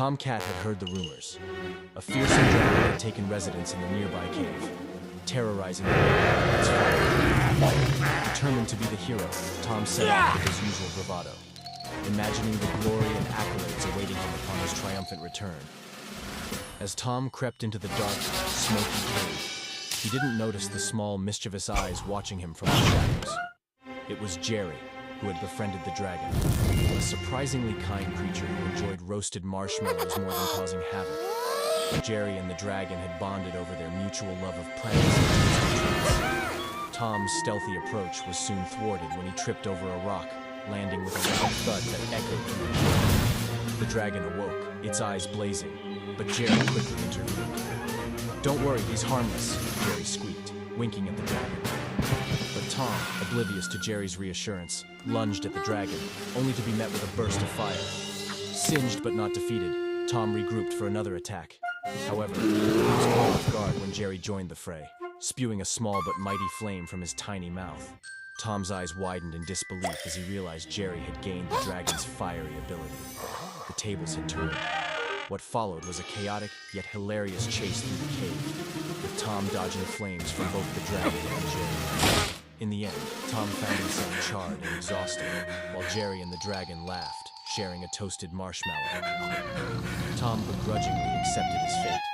Tom Cat had heard the rumors. A fearsome dragon had taken residence in the nearby cave, terrorizing the area with its fire. Determined to be the hero, Tom set off with his usual bravado, imagining the glory and accolades awaiting him upon his triumphant return. As Tom crept into the dark, smoky cave, he didn't notice the small, mischievous eyes watching him from the shadows. It was Jerry, who had befriended the dragon, a surprisingly kind creature who enjoyed roasted marshmallows more than causing havoc. Jerry and the dragon had bonded over their mutual love of plants and tasty treats. Tom's stealthy approach was soon thwarted when he tripped over a rock, landing with a loud thud that echoed through the cave. The dragon awoke, its eyes blazing, but Jerry quickly intervened. "Don't worry, he's harmless," Jerry squeaked, winking at the dragon. But Tom, oblivious to Jerry's reassurance, lunged at the dragon, only to be met with a burst of fire. Singed but not defeated, Tom regrouped for another attack. However, he was caught off guard when Jerry joined the fray, spewing a small but mighty flame from his tiny mouth. Tom's eyes widened in disbelief as he realized Jerry had gained the dragon's fiery ability. The tables had turned. What followed was a chaotic yet hilarious chase through the cave, with Tom dodging flames from both the dragon and Jerry. In the end, Tom found himself charred and exhausted, while Jerry and the dragon laughed, sharing a toasted marshmallow. Tom begrudgingly accepted his fate,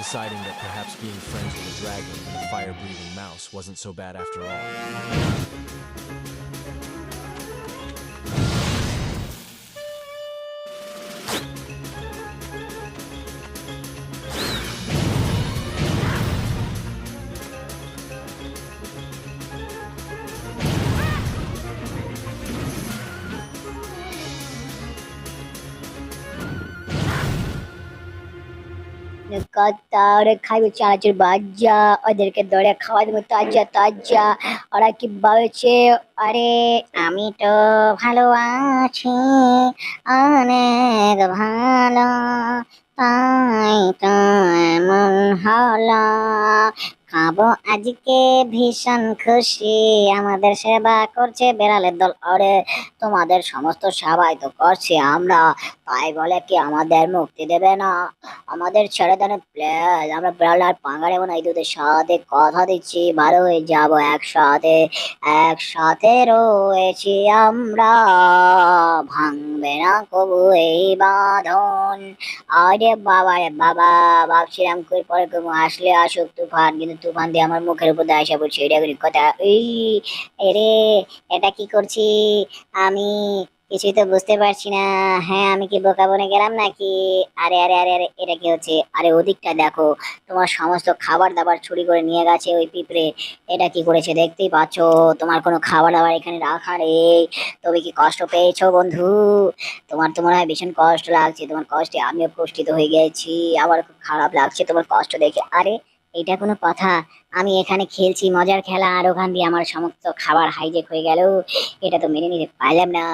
deciding that perhaps being friends with a dragon and a fire-breathing mouse wasn't so bad after all. কত্তারে খাইবে চানাচুর ভাজা ওদেরকে দৌড়ে খাওয়া দেবো তাজা তাজা ওরা কি বলছে আরে আমি তো ভালো আছি অনেক ভালো তাই তো এমন হলো খাবো আজকে ভীষণ খুশি আমাদের সেবা করছে বেড়ালের দল আরে তোমাদের সমস্ত সেবাই তো করছি আমরা তাই বলে কি আমাদের মুক্তি দেবে না আমাদের ছেড়ে দেন প্লিজ আমরা বিড়াল আর পাঙ্গা নেবো না এই দুধের সাথে কথা দিচ্ছি ভালো হয়ে যাবো একসাথে একসাথে রয়েছি আমরা ভাঙবে না কবু এই বাঁধন আরে বাবা রে বাবা ভাবছিলাম কই পরে কোনো আসলে আসুক তুফান কিন্তু তুফান দিয়ে আমার মুখের উপর দিয়ে আসা পড়ছে এটা কথা এই এরে এটা কি করছি আমি কিছুই তো বুঝতে পারছি না হ্যাঁ আমি কি বোকা বনে গেলাম নাকি আরে আরে আরে আরে এটা কি হচ্ছে আরে ওদিকটা দেখো তোমার সমস্ত খাবার দাবার চুরি করে নিয়ে গেছে ওই পিঁপড়ে এটা কি করেছে দেখতেই পাচ্ছ তোমার কোনো খাবার দাবার এখানে রাখা নেই তুমি কি কষ্ট পেয়েছো বন্ধু তোমার তো মনে হয় ভীষণ কষ্ট লাগছে তোমার কষ্টে আমিও কষ্টিত হয়ে গেছি আমার খুব খারাপ লাগছে তোমার কষ্ট দেখে আরে এটা কোনো কথা আমি এখানে খেলছি মজার খেলা আর ওখান দিয়ে আমার সমস্ত খাবার হাইজেক হয়ে গেল এটা তো মেনে নিতে পারলাম না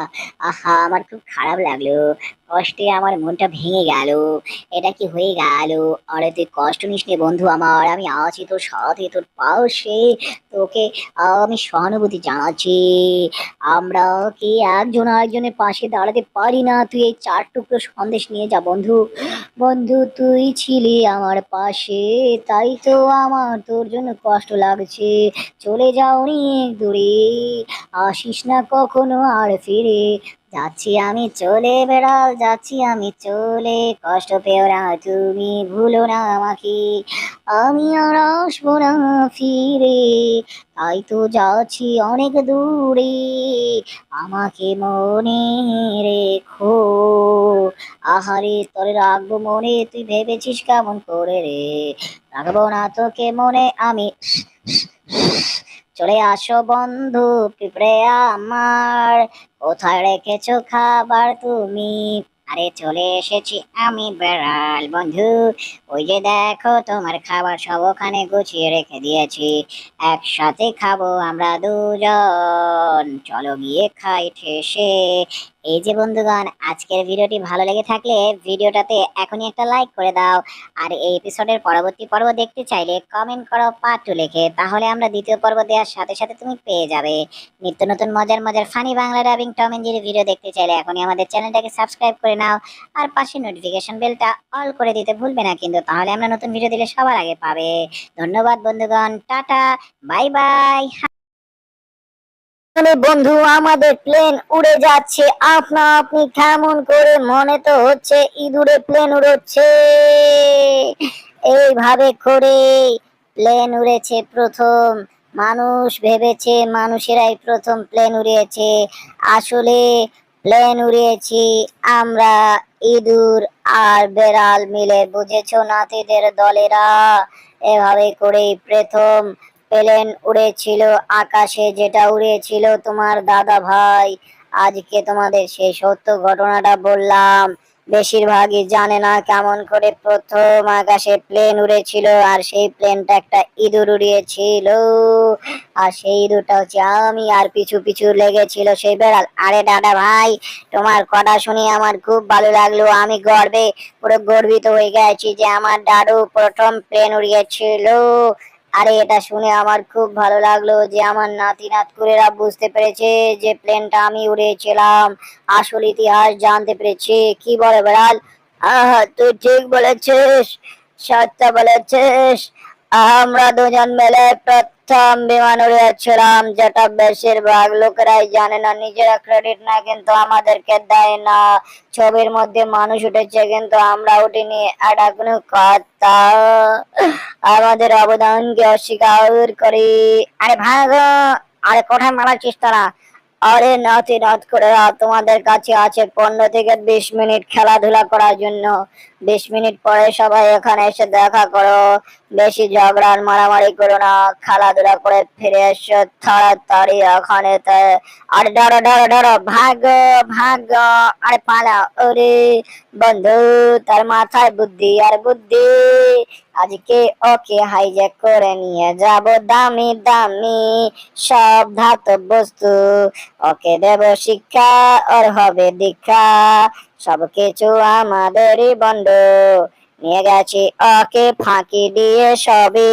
আহা আমার খুব খারাপ লাগলো কষ্টে আমার মনটা ভেঙে গেল এটা কি হয়ে গেল আরে তুই কষ্ট নিস নে বন্ধু আমার আমি আছি তোর সাথে তোর পাশে তোকে আমি সহানুভূতি জানাচ্ছি আমরা কি একজন আরেকজনের পাশে দাঁড়াতে পারি না তুই এই 4 টুকরো সন্দেশ নিয়ে যা বন্ধু বন্ধু তুই ছিলি আমার পাশে তাই তো আমার তোর জন্য কষ্ট লাগছে চলে যাও অনেক দূরে আসিস না কখনো আর ফিরে যাচ্ছি আমি চলে বেড়াল যাচ্ছি আমি চলে কষ্ট পেও না তুমি ভুলো না আমাকে আমি আর আসবো না ফিরে তাই তো যাচ্ছি অনেক দূরে আমাকে মনে রেখো আহারে তোরে রাখবো মনে তুই ভেবেছিস কেমন করে রে রাখবো না তোকে মনে আমি চলে আসো বন্ধু পিঁপড়ে আমার কোথায় রেখেছো খাবার তুমি আরে চলে এসেছি আমি বেড়াল বন্ধু ওই যে দেখো তোমার খাবার সব ওখানে গুছিয়ে রেখে দিয়েছি একসাথে খাবো আমরা দুজন চলো গিয়ে খাই ঠেসে এই যে বন্ধুগণ, আজকের ভিডিওটি ভালো লেগে থাকলে ভিডিওটাতে এখনই একটা লাইক করে দাও। আর এই এপিসোডের পরবর্তী পর্ব দেখতে চাইলে কমেন্ট করো পার্ট 2 লিখে, তাহলে আমরা দ্বিতীয় পর্ব দেওয়ার সাথে সাথে তুমি পেয়ে যাবে। নিত্য নতুন মজার মজার funny Bangla dubbing Tom and Jerry video দেখতে চাইলে এখনই আমাদের চ্যানেলটাকে সাবস্ক্রাইব করে নাও, আর পাশে নোটিফিকেশন বেলটা অল করে দিতে ভুলবে না কিন্তু, তাহলে আমরা নতুন ভিডিও দিলে সবার আগে পাবে। ধন্যবাদ বন্ধুগণ, টাটা, বাই বাই। বন্ধু, আমাদের প্লেন উড়ে যাচ্ছে আপনা আপনি, কেমন করে মনে তো হচ্ছে ইঁদুরে প্লেন উড়ছে। এইভাবে করে প্লেন উড়েছে প্রথম। মানুষ ভেবেছে মানুষেরাই প্রথম প্লেন উড়িয়েছে, আসলে প্লেন উড়িয়েছি আমরা, ইঁদুর আর বেড়াল মিলে, বুঝেছো নাতিদের দলেরা? এভাবে করেই প্রথম প্লেন উড়েছিল আকাশে, যেটা উড়িয়েছিল তোমার দাদা ভাই। আজকে তোমাদের সেই সত্য ঘটনাটা বললাম। বেশিরভাগই জানে না কেমন করে প্রথম আকাশে প্লেন উড়েছিল, আর সেই প্লেনটা একটা ইঁদুর উড়িয়েছিল। আর সেই ইঁদুরটা হচ্ছে আমি, আর পিছু পিছু লেগেছিল সেই বেড়াল। আরে দাদা ভাই, তোমার কথা শুনে আমার খুব ভালো লাগলো। আমি গর্বে পুরো গর্বিত হয়ে গেছি যে আমার দাদু প্রথম প্লেন উড়িয়েছিল। আরে এটা শুনে আমার খুব ভালো লাগলো যে আমার নাতি নাতকুরেরা বুঝতে পেরেছে যে প্লেনটা আমি উড়িয়েছিলাম। আসল ইতিহাস জানতে পেরেছি। কি বলে বেড়াল? তুই ঠিক বলেছিস, সত্য বলেছিস। আমরা দুজন মিলে প্রথম বিমান উড়িয়েছিলাম, যেটা বেশিরভাগ লোকেরাই জানে না, নিজেরা ক্রেডিট না কিন্তু আমাদেরকে দেয় না। ছবির মধ্যে মানুষ উঠেছে কিন্তু আমরা উঠিনি, এটা কোনো কথা? আমাদের অবদানকে অস্বীকার করি। আরে ভাগো, আরে কোথায় মারাচ্ছিস তারা? আরে নাতি নাত করে তোমাদের কাছে আছে 15 থেকে 20 মিনিট খেলাধুলা করার জন্য। 20 মিনিট পরে সবাই এখানে এসে দেখা করো। বেশি ঝগড়া আর মারামারি করো না, খেলাধুলা করে ফিরে এসো তাড়াতাড়ি এখানে। আরে ডরো ডরো ডরো, ভাগো ভাগো, আরে পালা। ওরে বন্ধু, তার মাথায় বুদ্ধি আর বুদ্ধি। আজকে ওকে হাইজ্যাক করে নিয়ে যাব দামি দামি সব ধাতব বস্তু। ওকে দেব শিক্ষা, ওর হবে দীক্ষা, সবকিছু আমাদেরই বন্ধ। নিয়ে গেছি ওকে ফাঁকি দিয়ে সবই,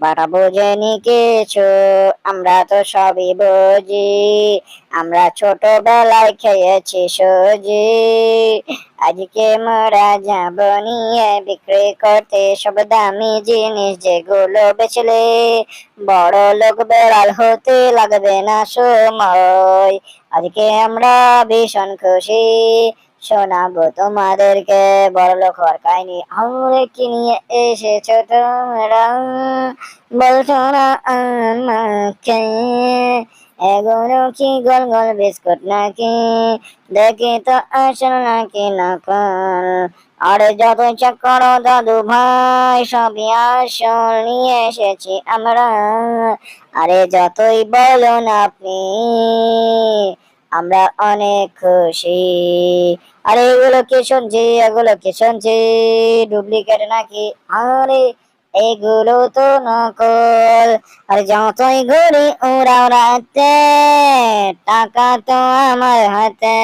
বাটা বোঝেনি কিছু, আমরা তো সবই বুঝি। আমরা ছোটবেলায় খেয়েছি সুজি, আজকে মোরা যাব নিয়ে বিক্রি করতে সব দামি জিনিস, যেগুলো বেচলে বড় লোক বেড়াল হতে লাগবে না সময়। আজকে আমরা ভীষণ খুশি, শোনাবো তোমাদেরকে বড়লোক হওয়ার কাহিনী। আমরা কি নিয়ে এসেছো তোমরা, বলছো না আমাকে? এগুলো কি গোল গোল বিস্কুট নাকি? দেখি তো আসল নাকি নকল। আরে যত ইচ্ছা করো দাদু ভাই, সবই আসল নিয়ে এসেছি আমরা। আরে যতই বলুন আপনি, আমরা অনেক খুশি। আরে এগুলো কি শুনছি, এগুলো কি শুনছি, ডুপ্লিকেট নাকি? আরে এগুলো তো নকল। আর যতই ঘুরি উড়াও রাতে, টাকা তো আমার হাতে।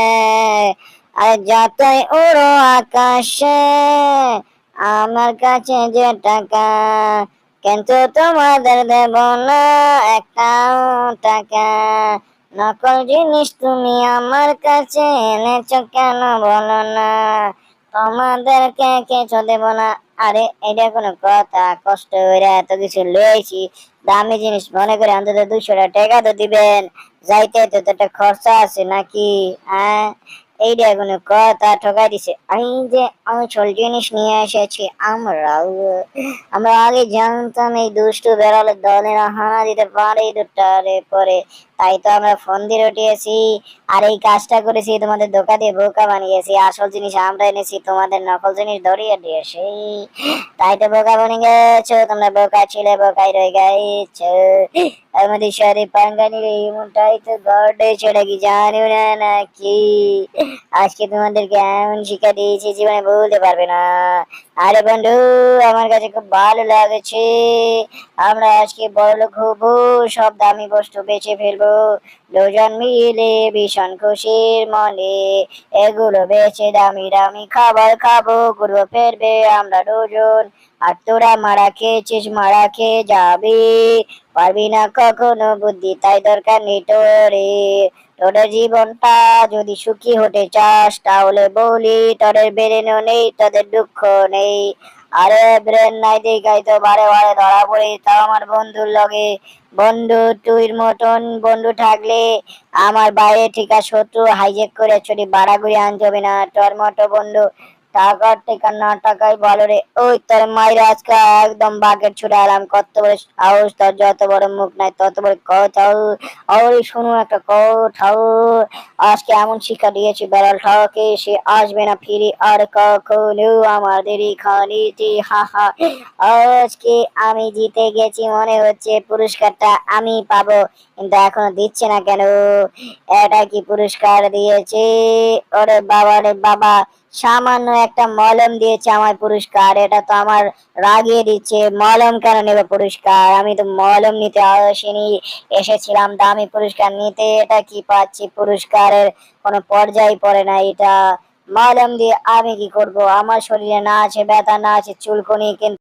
আর যতই উড়ো আকাশে, আমার কাছে যে টাকা, কিন্তু তোমাদের দেব না একটাও টাকা। নকল জিনিস তুমি আমার কাছে এনেছো কেন বলো না, তোমাদেরকে কিছু দেব না। আরে এটা কোনো কথা? কষ্ট করে এত কিছু লয়েছি, দামি জিনিস মনে করে অন্তত 200 টাকা তো দিবেন। যাইতে তো একটা খরচা আছে নাকি? হ্যাঁ, এইটা কোনো কথা? ঠকাই দিছে। এই যে আসল জিনিস নিয়ে এসেছি আমরা। আমরা আগে জানতাম এই দুষ্টু বেড়ালের দলেরা হানা দিতে পারে ইঁদুরটারে পরে, তাই তো আমরা ফোন দিয়ে উঠিয়েছি আর এই কাজটা করেছি, তোমাদের ধোকা দিয়ে বোকা বানিয়েছি। আসল জিনিস আমরা এনেছি, তোমাদের নকল জিনিস ধরিয়ে দিয়েছি। তাই তো বোকা বনে গেছো তোমরা, বোকা ছিলে বোকাই রয়ে গেছো। আমাদের সাথে পাঙ্গা নিলে এমনটাই তো ঘটে, সেটা কি জানো না নাকি? আজকে তোমাদেরকে এমন শিক্ষা দিয়েছি জীবনে বলতে পারবে না। আরে বন্ধু, আমার কাছে খুব ভালো লাগছে। আমরা আজকে বড়লোক হবো, সব দামি বস্তু বেচে ফেলবো। বাঁচবো দুজন মিলে ভীষণ খুশির মনে। এগুলো বেচে দামি দামি খাবার খাবো, ঘুরবো ফিরবে আমরা দুজন। আর তোরা মারা খেয়েছিস, মারা খেয়ে যাবি, পারবি না কখনো বুদ্ধি, তাই দরকার নেই তোরে। তোদের জীবনটা যদি সুখী হতে চাস তাহলে বলি, তোদের ব্রেনও নেই, তোদের দুঃখ নেই। আরে ব্রেন নাই দেখাই তো বারে বারে ধরা পড়ি, তাও আমার বন্ধুর লগে। বন্ধু তুইর মতন বন্ধু থাকলে আমার বাইরে ঠিকা শত্রু হাইজেক করে ছুটি বাড়াগুড়ি আনতে হবে না। তোর মতো বন্ধু টাকার টেকা না টাকাই ভালো রে। ওই তোর মায়ের আজকে একদম বাকেট ছুটে এলাম, কত বড় সাহস তোর, যত বড় মুখ নাই তত বড় কথাও। ওই শুনু একটা কথাও, আজকে এমন শিক্ষা দিয়েছি বেড়ালটাকে, সে আসবে না ফিরে আর কখনো আমাদের এখানেতে। হা হা, আজকে আমি জিতে গেছি মনে হচ্ছে, পুরস্কারটা আমি পাবো, কিন্তু এখনো দিচ্ছে না কেন? এটা কি পুরস্কার দিয়েছে? ওরে বাবা রে বাবা, সামান্য একটা মলম দিয়েছে আমার পুরস্কার, এটা তো আমার রাগিয়ে দিচ্ছে। মলম কেন নেবে পুরস্কার? আমি তো মলম নিতে আসিনি, এসেছিলাম দামি পুরস্কার নিতে। এটা কি পাচ্ছি? পুরস্কারের কোনো পর্যায় পড়ে না এটা। মলম দিয়ে আমি কি করব? আমার শরীরে না আছে ব্যথা, না আছে চুলকুনি, কিন্তু